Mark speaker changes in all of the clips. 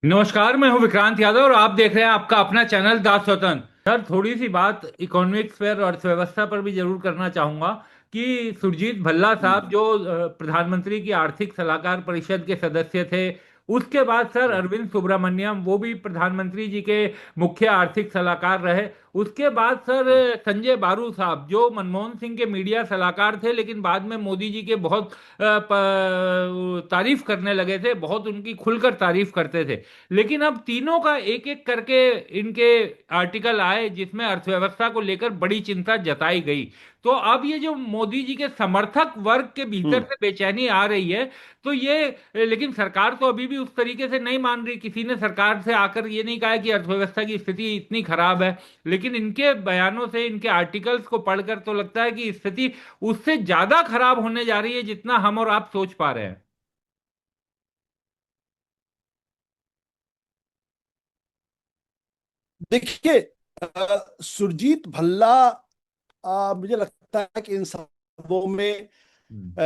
Speaker 1: नमस्कार। मैं हूं विक्रांत यादव और आप देख रहे हैं आपका अपना चैनल दास स्वतंत्र। सर, थोड़ी सी बात इकोनॉमिक्स पर और अर्थव्यवस्था पर भी जरूर करना चाहूंगा कि सुरजीत भल्ला साहब जो प्रधानमंत्री की आर्थिक सलाहकार परिषद के सदस्य थे, उसके बाद सर अरविंद सुब्रमण्यम वो भी प्रधानमंत्री जी के मुख्य आर्थिक सलाहकार रहे। उसके बाद सर संजय बारू साहब जो मनमोहन सिंह के मीडिया सलाहकार थे, लेकिन बाद में मोदी जी के बहुत तारीफ करने लगे थे, बहुत उनकी खुलकर तारीफ करते थे। लेकिन अब तीनों का एक एक करके इनके आर्टिकल आए जिसमें अर्थव्यवस्था को लेकर बड़ी चिंता जताई गई। तो अब ये जो मोदी जी के समर्थक वर्ग के भीतर
Speaker 2: हम्म।
Speaker 1: से बेचैनी आ रही है, तो ये लेकिन सरकार तो अभी भी उस तरीके से नहीं मान रही। किसी ने सरकार से आकर ये नहीं कहा कि अर्थव्यवस्था की स्थिति इतनी खराब है, लेकिन इनके बयानों से, इनके आर्टिकल्स को पढ़कर तो लगता है कि स्थिति उससे ज्यादा खराब होने जा रही है जितना हम और आप सोच पा रहे हैं।
Speaker 2: देखिए, सुरजीत भल्ला, मुझे लगता है कि इन सबों में
Speaker 1: हम्म।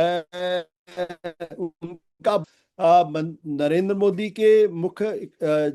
Speaker 2: उनका नरेंद्र मोदी के मुख्य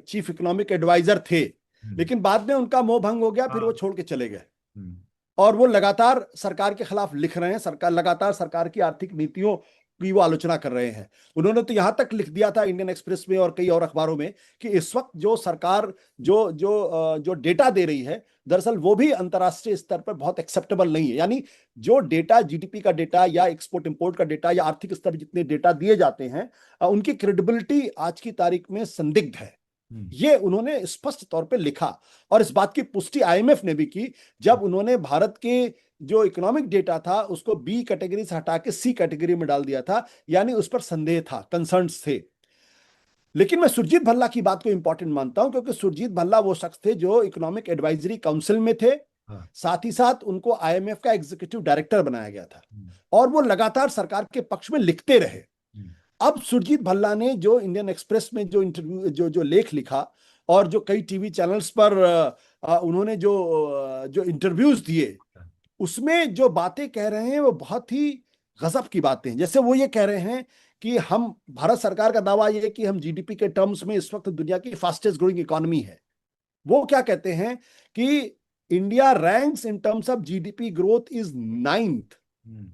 Speaker 2: चीफ इकोनॉमिक एडवाइजर थे।
Speaker 1: हम्म।
Speaker 2: लेकिन बाद में उनका मोह भंग हो गया, फिर वो
Speaker 1: हाँ।
Speaker 2: छोड़ के चले गए।
Speaker 1: हम्म।
Speaker 2: और वो लगातार सरकार के खिलाफ लिख रहे हैं, सरकार लगातार सरकार की आर्थिक नीतियों की वो आलोचना कर रहे हैं। उन्होंने तो यहां तक लिख दिया था इंडियन एक्सप्रेस में और कई और अखबारों में कि इस वक्त जो सरकार जो डेटा दे रही है, दरअसल वो भी अंतर्राष्ट्रीय स्तर पर बहुत एक्सेप्टेबल नहीं है। यानी जो डेटा, जीडीपी का डेटा या एक्सपोर्ट इंपोर्ट का डेटा या आर्थिक स्तर जितने डेटा दिए जाते हैं, उनकी क्रेडिबिलिटी आज की तारीख में संदिग्ध है।
Speaker 1: हम्म।
Speaker 2: ये उन्होंने स्पष्ट तौर पे लिखा। और इस बात की पुष्टि आईएमएफ ने भी की, जब उन्होंने भारत के जो इकोनॉमिक डेटा था उसको बी कैटेगरी से हटा के सी कैटेगरी में डाल दिया था। यानी उस पर संदेह था, कंसर्न्स थे। लेकिन मैं सुरजीत भल्ला की बात को इंपॉर्टेंट मानता हूं, क्योंकि सुरजीत भल्ला वो शख्स थे जो इकोनॉमिक एडवाइजरी काउंसिल में थे।
Speaker 1: हाँ।
Speaker 2: साथ ही साथ उनको आईएमएफ का एग्जीक्यूटिव डायरेक्टर बनाया गया था।
Speaker 1: हम्म।
Speaker 2: और वो लगातार सरकार के पक्ष में लिखते रहे।
Speaker 1: हम्म।
Speaker 2: अब सुरजीत भल्ला ने जो इंडियन एक्सप्रेस में जो इंटरव्यू जो लेख लिखा, और जो कई टीवी चैनल्स पर उन्होंने जो इंटरव्यूज दिए, उसमें जो बातें कह रहे हैं वो बहुत ही गजब की बातें हैं। जैसे वो ये कह रहे हैं कि हम, भारत सरकार का दावा ये है कि हम जीडीपी के टर्म्स में इस वक्त दुनिया की फास्टेस्ट ग्रोइंग इकोनॉमी है। वो क्या कहते हैं कि India ranks in terms of GDP growth is ninth.
Speaker 1: Hmm.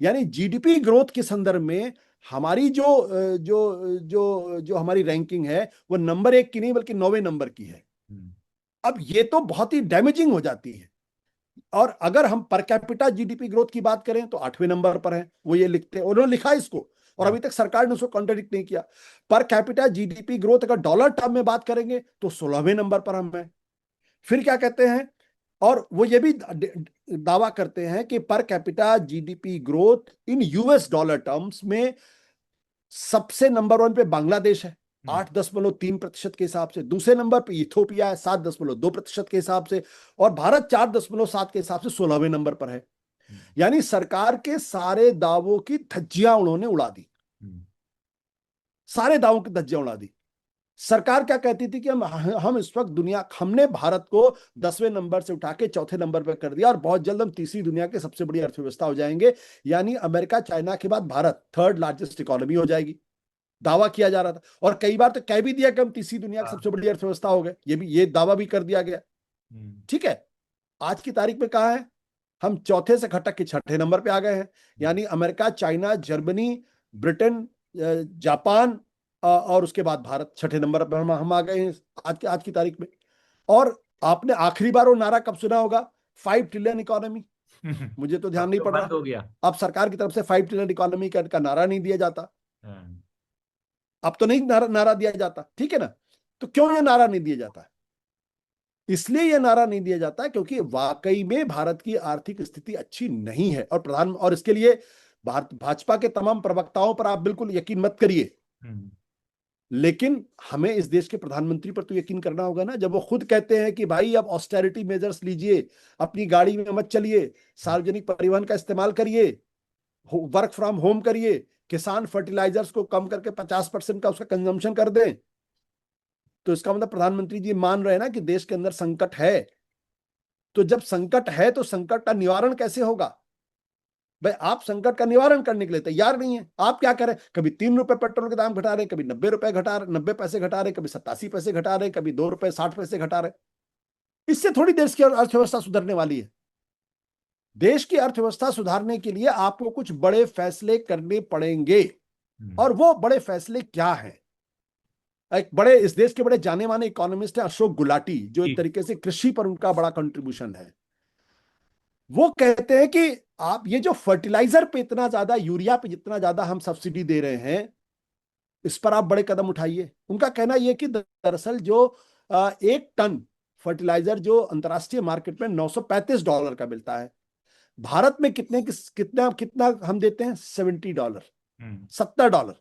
Speaker 2: यानी जीडीपी ग्रोथ के संदर्भ में हमारी जो हमारी रैंकिंग है, वो नंबर एक की नहीं बल्कि 9वें नंबर की है।
Speaker 1: हम्म।
Speaker 2: अब ये तो बहुत ही डैमेजिंग हो जाती है। और अगर हम पर कैपिटा जीडीपी ग्रोथ की बात करें तो 8वें नंबर पर है, वो ये लिखते हैं, उन्होंने लिखा इसको। और
Speaker 1: हम्म।
Speaker 2: अभी तक सरकार ने उसको कॉन्ट्रडिक्ट नहीं किया। पर कैपिटा जीडीपी ग्रोथ अगर डॉलर टर्म में बात करेंगे तो 16वें नंबर पर हम हैं। फिर क्या कहते हैं, और वो ये भी दावा करते हैं कि per capita GDP growth in US dollar terms में सबसे नंबर वन पे बांग्लादेश है,
Speaker 1: हम्म।
Speaker 2: 8.3% के हिसाब से। दूसरे नंबर पे इथोपिया है, 7.2% के हिसाब से। और भारत 4.7 के हिसाब से 16वें नंबर पर है।
Speaker 1: हम्म।
Speaker 2: यानी सरकार के सारे दावों की धज्जियां उन्होंने उड़ा दी।
Speaker 1: हम्म।
Speaker 2: सारे दावों की धज्जियां उड़ा दी। सरकार क्या कहती थी कि हम इस वक्त दुनिया, हमने भारत को 10वें नंबर से उठा के चौथे नंबर पर कर दिया और बहुत जल्द हम तीसरी दुनिया के सबसे बड़ी अर्थव्यवस्था हो जाएंगे। यानी अमेरिका चाइना के बाद भारत थर्ड लार्जेस्ट इकोनॉमी हो जाएगी, दावा किया जा रहा था। और कई बार तो कह भी दिया कि हम तीसरी दुनिया की
Speaker 1: हाँ।
Speaker 2: सबसे बड़ी अर्थव्यवस्था हो गए, ये दावा भी कर दिया गया।
Speaker 1: हम्म।
Speaker 2: ठीक है, आज की तारीख में कहा है, हम चौथे से खटक के छठे नंबर पे आ गए हैं।
Speaker 1: हम्म।
Speaker 2: यानी America, China, Germany, Britain, Japan, और उसके बाद भारत छठे नंबर पर हम आ गए हैं आज की तारीख में। और आपने आखिरी बार वो नारा कब सुना होगा, 5 ट्रिलियन इकोनॉमी? मुझे तो ध्यान
Speaker 1: अब
Speaker 2: नहीं
Speaker 1: तो
Speaker 2: पड़
Speaker 1: बंद
Speaker 2: रहा।
Speaker 1: हो गया।
Speaker 2: अब सरकार की तरफ से 5 ट्रिलियन इकोनॉमी का नारा नहीं दिया जाता।
Speaker 1: हाँ।
Speaker 2: अब तो नहीं नारा दिया जाता, ठीक है ना? तो क्यों ये नारा नहीं दिया जाता? इसलिए यह नारा नहीं दिया जाता क्योंकि वाकई में भारत की आर्थिक स्थिति अच्छी नहीं है। और इसके लिए भारत भाजपा के तमाम प्रवक्ताओं पर आप बिल्कुल यकीन मत करिए।
Speaker 1: हम्म।
Speaker 2: लेकिन हमें इस देश के प्रधानमंत्री पर तो यकीन करना होगा ना, जब वो खुद कहते हैं कि भाई अब ऑस्टेरिटी मेजर्स लीजिए, अपनी गाड़ी में मत चलिए, सार्वजनिक परिवहन का इस्तेमाल करिए, वर्क फ्रॉम होम करिए, किसान फर्टिलाइजर्स को कम करके 50% का उसका कंजम्पशन कर दें। तो इसका मतलब प्रधानमंत्री जी मान रहे हैं ना कि देश के अंदर संकट है। तो जब संकट है तो संकट का निवारण कैसे होगा? भाई आप संकट का निवारण करने के लिए तैयार नहीं है। आप क्या करें, कभी 3 रुपए पेट्रोल के दाम घटा रहे हैं, कभी 90 रुपए घटा रहे, 90 पैसे घटा रहे, कभी 87 पैसे घटा रहे, कभी 2 रुपए 60 पैसे घटा रहे। इससे थोड़ी देश की अर्थव्यवस्था सुधरने वाली है। देश की अर्थव्यवस्था सुधारने के लिए आपको कुछ बड़े फैसले करने पड़ेंगे। और वो बड़े फैसले क्या हैं? एक बड़े, इस देश के बड़े जाने माने इकोनॉमिस्ट है अशोक गुलाटी, जो एक तरीके से कृषि पर उनका बड़ा कंट्रीब्यूशन है। वो कहते हैं कि आप ये जो फर्टिलाइजर पे इतना ज्यादा, यूरिया पे जितना ज्यादा हम सब्सिडी दे रहे हैं, इस पर आप बड़े कदम उठाइए। उनका कहना यह कि दरअसल जो 1 टन फर्टिलाइजर जो अंतर्राष्ट्रीय मार्केट में $935 का मिलता है, भारत में कितना कितना हम देते हैं? $70, $70।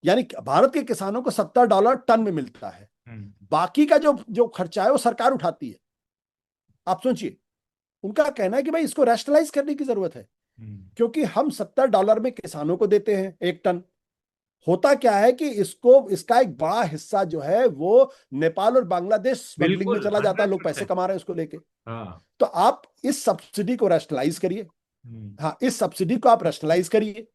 Speaker 2: यानी भारत के किसानों को $70 टन में मिलता है। बाकी का जो जो खर्चा है वो सरकार उठाती है। आप सोचिए, उनका कहना है कि भाई इसको रैशनलाइज करने की जरूरत है, क्योंकि हम $70 में किसानों को देते हैं 1 टन। होता क्या है कि इसका एक बड़ा हिस्सा जो है वो नेपाल और बांग्लादेश स्मगलिंग में चला जाता है, लोग पैसे कमा रहे हैं उसको लेके। तो आप इस सब्सिडी को रैशनलाइज करिए। हाँ, इस सब्सिडी को आप रैशनलाइज करिए।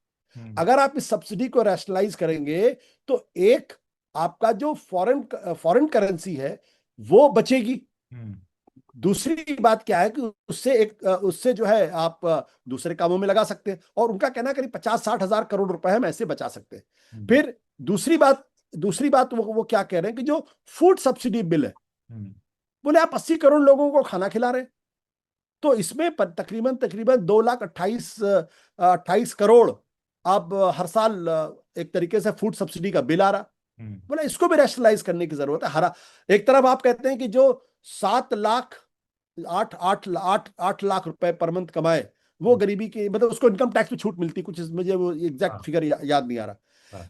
Speaker 2: अगर आप इस सब्सिडी को रैशनलाइज करेंगे तो एक आपका जो फॉरेन करेंसी है वो बचेगी। दूसरी बात क्या है कि उससे जो है आप दूसरे कामों में लगा सकते हैं। और उनका कहना है करीब 50-60 हजार करोड़ रुपए हम ऐसे बचा सकते हैं। फिर दूसरी बात वो क्या कह रहे हैं कि जो फूड सब्सिडी बिल है, बोले आप 80 करोड़ लोगों को खाना खिला रहे हैं, तो इसमें तकरीबन 2,28 करोड़ अब हर साल एक तरीके से फूड सब्सिडी का बिल आ रहा। बोला इसको भी रैशनलाइज करने की जरूरत है। हरा एक तरफ आप कहते हैं कि जो 8 लाख रुपए पर मंथ कमाए वो गरीबी की, मतलब उसको इनकम टैक्स में छूट मिलती कुछ, मुझे वो एग्जैक्ट फिगर याद नहीं आ रहा।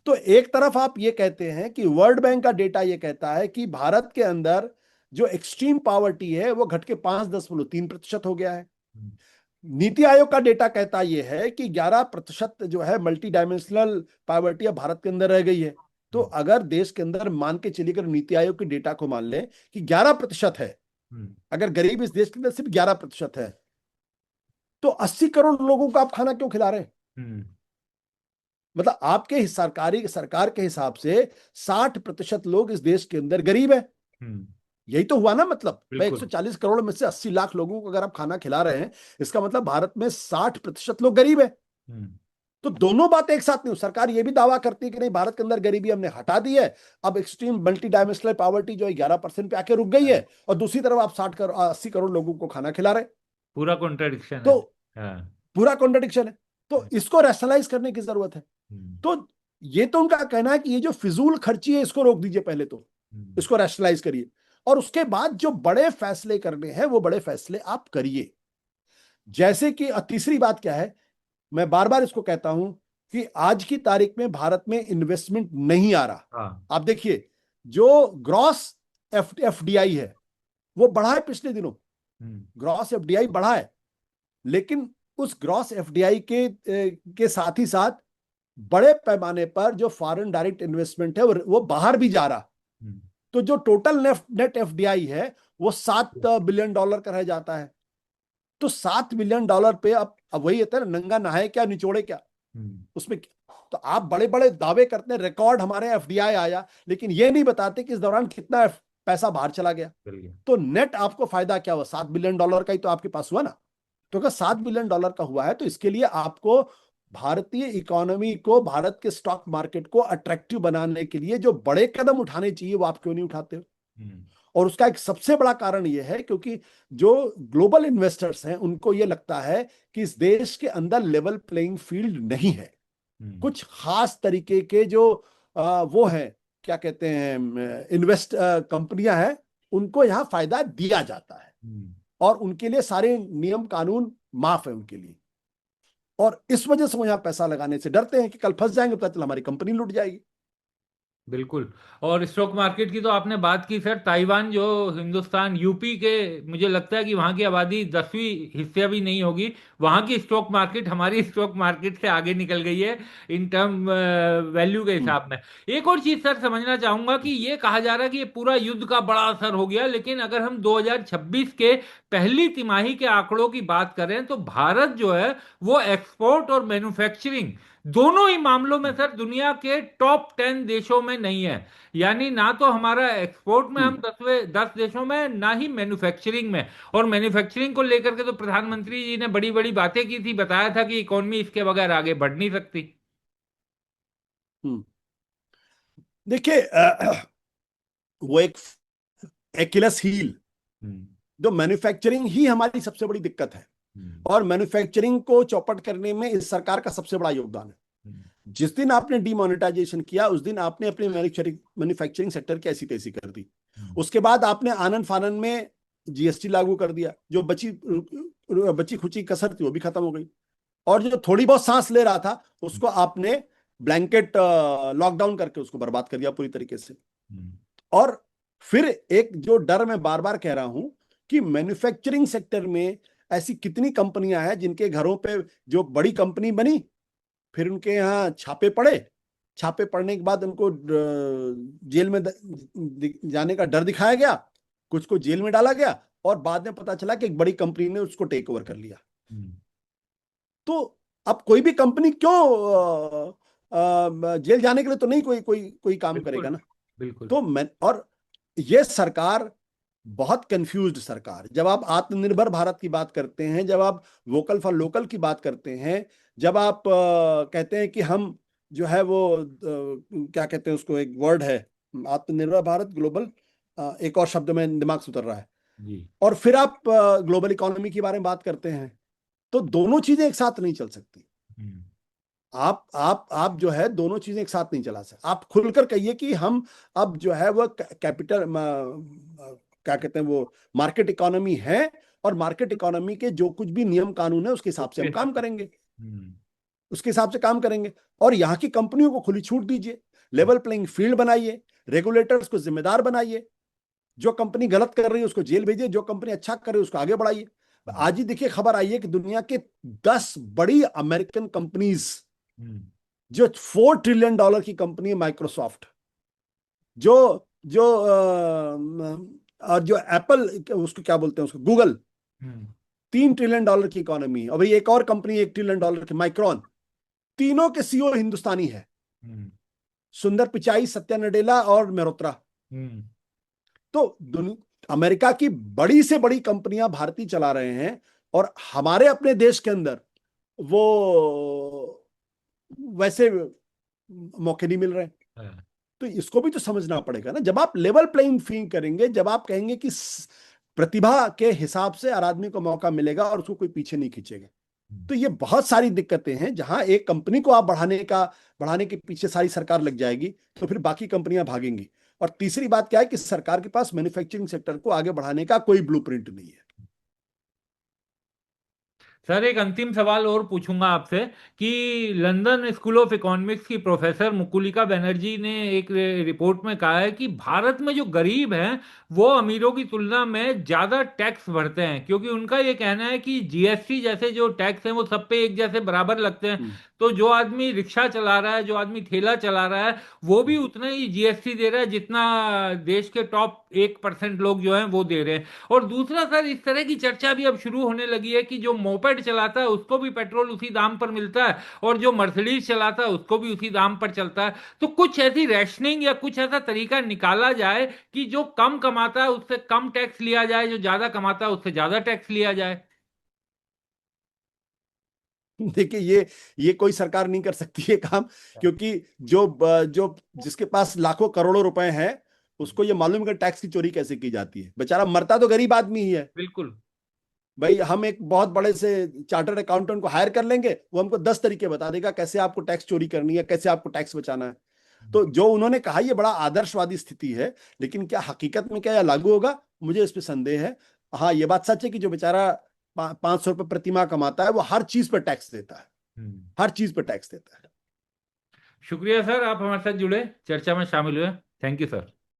Speaker 2: तो एक तरफ आप ये कहते हैं कि वर्ल्ड बैंक का डेटा ये कहता है कि भारत के अंदर जो एक्सट्रीम पॉवर्टी है वो घट के 5.3% हो गया है। नीति आयोग का डेटा कहता यह है कि 11% जो है मल्टी डायमेंशनल पॉवर्टी अब भारत के अंदर रह गई है। तो अगर देश के अंदर मान के चलिए, अगर नीति आयोग के डेटा को मान लें कि 11% है, अगर गरीब इस देश के अंदर सिर्फ 11% है, तो 80 करोड़ लोगों को आप खाना क्यों खिला रहे हैं? मतलब आपके सरकार के हिसाब से 60% लोग इस देश के अंदर गरीब है। यही तो हुआ ना, मतलब भाई 140 करोड़ में से 80 लाख लोगों को अगर आप खाना खिला रहे हैं, इसका मतलब भारत में 60% लोग गरीब है। तो दोनों बातें एक साथ नहीं। सरकार ये भी दावा करती है कि नहीं, भारत के अंदर गरीबी हमने हटा दी है, अब एक्सट्रीम मल्टी डायमेंशनल पॉवर्टी जो है 11% पे आके रुक गई है, और दूसरी तरफ आप 80 करोड़ लोगों को खाना खिला रहे।
Speaker 1: पूरा कॉन्ट्रडिक्शन
Speaker 2: तो
Speaker 1: है।
Speaker 2: पूरा कॉन्ट्रडिक्शन है। तो इसको रैशनलाइज करने की जरूरत है। तो ये तो उनका कहना है कि ये जो फिजूल खर्ची है इसको रोक दीजिए, पहले तो इसको रैशनलाइज करिए, और उसके बाद जो बड़े फैसले करने हैं वो बड़े फैसले आप करिए। जैसे कि तीसरी बात क्या है, मैं बार बार इसको कहता हूं कि आज की तारीख में भारत में इन्वेस्टमेंट नहीं आ रहा। आप देखिए, जो ग्रॉस एफडीआई है वो बढ़ा है पिछले दिनों, ग्रॉस एफडीआई बढ़ा है, लेकिन उस ग्रॉस एफडीआई के साथ ही साथ बड़े पैमाने पर जो फॉरेन डायरेक्ट इन्वेस्टमेंट है वो बाहर भी जा रहा। तो जो टोटल नेट एफडीआई है वो $7 बिलियन का रह जाता है। तो $7 बिलियन पे अब वही है ना, नंगा नहाए क्या निचोड़े क्या उसमें। तो आप बड़े बड़े दावे करते हैं रिकॉर्ड हमारे एफडीआई आया, लेकिन ये नहीं बताते कि इस दौरान कितना पैसा बाहर चला गया। तो नेट आपको फायदा क्या हुआ? $7 बिलियन का ही तो आपके पास हुआ ना। तो अगर $7 बिलियन का हुआ है तो इसके लिए आपको भारतीय इकोनॉमी को, भारत के स्टॉक मार्केट को अट्रैक्टिव बनाने के लिए जो बड़े कदम उठाने चाहिए वो आप क्यों नहीं उठाते हो? और उसका एक सबसे बड़ा कारण यह है क्योंकि जो ग्लोबल इन्वेस्टर्स हैं उनको यह लगता है कि इस देश के अंदर लेवल प्लेइंग फील्ड नहीं है। कुछ खास तरीके के जो वो हैं, क्या कहते हैं, इन्वेस्ट कंपनियां हैं, उनको यहां फायदा दिया जाता है और उनके लिए सारे नियम कानून माफ है उनके लिए। और इस वजह से वो यहां पैसा लगाने से डरते हैं कि कल फंस जाएंगे तो चल हमारी कंपनी लूट जाएगी।
Speaker 1: बिल्कुल। और स्टॉक मार्केट की तो आपने बात की सर, ताइवान जो हिंदुस्तान यूपी के, मुझे लगता है कि वहाँ की आबादी 10वीं हिस्से भी नहीं होगी, वहाँ की स्टॉक मार्केट हमारी स्टॉक मार्केट से आगे निकल गई है इन टर्म वैल्यू के
Speaker 2: हम्म।
Speaker 1: हिसाब में। एक और चीज सर समझना चाहूंगा कि ये कहा जा रहा है कि ये पूरा युद्ध का बड़ा असर हो गया, लेकिन अगर हम 2026 के पहली तिमाही के आंकड़ों की बात करें तो भारत जो है वो एक्सपोर्ट और मैन्युफैक्चरिंग दोनों ही मामलों में सर दुनिया के टॉप 10 देशों में नहीं है। यानी ना तो हमारा एक्सपोर्ट में हम
Speaker 2: हम्म।
Speaker 1: 10 देशों में, ना ही मैन्युफैक्चरिंग में। और मैन्युफैक्चरिंग को लेकर के तो प्रधानमंत्री जी ने बड़ी बड़ी बातें की थी, बताया था कि इकोनॉमी इसके बगैर आगे बढ़ नहीं सकती।
Speaker 2: हम्म। देखिए, वो एक एक्िलस हील,
Speaker 1: हम्म।
Speaker 2: जो मैन्युफैक्चरिंग ही हमारी सबसे बड़ी दिक्कत है।
Speaker 1: हम्म।
Speaker 2: और मैन्युफैक्चरिंग को चौपट करने में इस सरकार का सबसे बड़ा योगदान है।
Speaker 1: हम्म।
Speaker 2: जिस दिन आपने डिमोनेटाइजेशन किया, उस दिन आपने अपने मैन्युफैक्चरिंग सेक्टर की ऐसी तैसी कर दी।
Speaker 1: हम्म।
Speaker 2: उसके बाद आपने आनन फानन में जीएसटी लागू कर दिया, जो बची बची खुची कसर थी वो भी खत्म हो गई। और जो थोड़ी बहुत सांस ले रहा था, उसको आपने ब्लैंकेट लॉकडाउन करके उसको बर्बाद कर दिया पूरी तरीके से।
Speaker 1: हम्म।
Speaker 2: और फिर एक जो डर मैं बार बार कह रहा हूं कि मैन्युफैक्चरिंग सेक्टर में ऐसी कितनी कंपनियां हैं जिनके घरों पे जो बड़ी कंपनी बनी, फिर उनके यहाँ छापे पड़े, छापे पड़ने के बाद उनको जेल में जाने का डर दिखाया गया, कुछ को जेल में डाला गया, और बाद में पता चला कि एक बड़ी कंपनी ने उसको टेक ओवर कर लिया।
Speaker 1: हम्म।
Speaker 2: तो अब कोई भी कंपनी क्यों जेल जाने के लिए तो नहीं कोई कोई कोई काम
Speaker 1: बिल्कुल।
Speaker 2: करेगा ना।
Speaker 1: बिल्कुल।
Speaker 2: तो मैं, और ये सरकार बहुत कंफ्यूज्ड सरकार, जब आप आत्मनिर्भर भारत की बात करते हैं, जब आप वोकल फॉर लोकल की बात करते हैं, जब आप कहते हैं कि हम जो है वो क्या कहते हैं उसको, एक वर्ड है आत्मनिर्भर भारत, ग्लोबल, एक और शब्द में दिमाग से उतर रहा है,
Speaker 1: जी।
Speaker 2: और फिर आप ग्लोबल इकोनॉमी के बारे में बात करते हैं, तो दोनों चीजें एक साथ नहीं चल सकती।
Speaker 1: हम्म।
Speaker 2: आप जो है दोनों चीजें एक साथ नहीं चला सकते। आप खुलकर कहिए कि हम अब जो है वो कैपिटल क्या कहते हैं वो मार्केट इकोनॉमी है, और मार्केट इकोनॉमी के जो कुछ भी नियम कानून है उसके हिसाब से
Speaker 1: उसके
Speaker 2: हम काम
Speaker 1: हिसाब से।
Speaker 2: करेंगे,
Speaker 1: हम्म।
Speaker 2: उसके हिसाब से काम करेंगे। और यहाँ की कंपनियों को खुली छूट दीजिए, लेवल प्लेइंग फील्ड बनाइए, रेगुलेटर्स को जिम्मेदार बनाइए, जो कंपनी गलत कर रही है उसको जेल भेजिए, जो कंपनी अच्छा कर रही है उसको आगे बढ़ाइए।
Speaker 1: हम्म।
Speaker 2: आज ही देखिए खबर आई है कि दुनिया के 10 बड़ी अमेरिकन कंपनीज,
Speaker 1: हम्म।
Speaker 2: जो $4 ट्रिलियन की कंपनी है माइक्रोसॉफ्ट, जो जो और जो एप्पल, उसको क्या बोलते हैं उसको, गूगल,
Speaker 1: हम्म।
Speaker 2: $3 ट्रिलियन की इकोनॉमी है। और भाई एक और कंपनी $1 ट्रिलियन की, माइक्रॉन, तीनों के सीईओ हिंदुस्तानी है,
Speaker 1: हम्म।
Speaker 2: सुंदर पिचाई, सत्या नडेला और मेहरोत्रा।
Speaker 1: हम्म।
Speaker 2: तो अमेरिका की बड़ी से बड़ी कंपनियां भारतीय चला रहे हैं, और हमारे अपने देश के अंदर वो वैसे मौके नहीं मिल रहे।
Speaker 1: हाँ।
Speaker 2: तो इसको भी तो समझना पड़ेगा ना। जब आप लेवल प्लेइंग फील्ड करेंगे, जब आप कहेंगे कि प्रतिभा के हिसाब से हर आदमी को मौका मिलेगा और उसको कोई पीछे नहीं खींचेगा,
Speaker 1: हम्म।
Speaker 2: तो ये बहुत सारी दिक्कतें हैं। जहां एक कंपनी को आप बढ़ाने के पीछे सारी सरकार लग जाएगी, तो फिर बाकी कंपनियां भागेंगी। और तीसरी बात क्या है कि सरकार के पास मैन्युफैक्चरिंग सेक्टर को आगे बढ़ाने का कोई ब्लूप्रिंट नहीं है।
Speaker 1: सर एक अंतिम सवाल और पूछूंगा आपसे कि लंदन स्कूल ऑफ इकोनॉमिक्स की प्रोफेसर मुकुलिका बनर्जी ने एक रिपोर्ट में कहा है कि भारत में जो गरीब हैं वो अमीरों की तुलना में ज्यादा टैक्स भरते हैं, क्योंकि उनका ये कहना है कि जीएसटी जैसे जो टैक्स हैं वो सब पे एक जैसे बराबर लगते हैं।
Speaker 2: हम्म।
Speaker 1: तो जो आदमी रिक्शा चला रहा है, जो आदमी ठेला चला रहा है, वो भी उतना ही जीएसटी दे रहा है जितना देश के टॉप 1% लोग जो हैं वो दे रहे हैं। और दूसरा सर, इस तरह की चर्चा भी अब शुरू होने लगी है कि जो मोपेड चलाता है उसको भी पेट्रोल उसी दाम पर मिलता है, और जो मर्सिडीज चलाता है उसको भी उसी दाम पर चलता है। तो कुछ ऐसी रैशनिंग या कुछ ऐसा तरीका निकाला जाए कि जो कम कमाता है उससे कम टैक्स लिया जाए, जो ज्यादा कमाता है उससे ज्यादा टैक्स लिया जाए।
Speaker 2: देखिए, ये कोई सरकार नहीं कर सकती ये काम, क्योंकि जो जिसके पास लाखों करोड़ों रुपए हैं, उसको ये मालूम है कि टैक्स की चोरी कैसे की जाती है। बेचारा मरता तो गरीब आदमी ही है।
Speaker 1: बिल्कुल।
Speaker 2: भाई हम एक बहुत बड़े से चार्टर्ड अकाउंटेंट को हायर कर लेंगे, वो हमको 10 तरीके बता देगा कैसे आपको टैक्स चोरी करनी है, कैसे आपको टैक्स बचाना है। तो जो उन्होंने कहा, ये बड़ा आदर्शवादी स्थिति है, लेकिन क्या हकीकत में क्या यह लागू होगा, मुझे इस पे संदेह है। हाँ, ये बात सच है कि जो बेचारा 500 रुपये प्रति माह कमाता है, वो हर चीज पर टैक्स देता है,
Speaker 1: हम्म।
Speaker 2: हर चीज पर टैक्स देता है।
Speaker 1: शुक्रिया सर, आप हमारे साथ जुड़े, चर्चा में शामिल हुए। Thank you sir.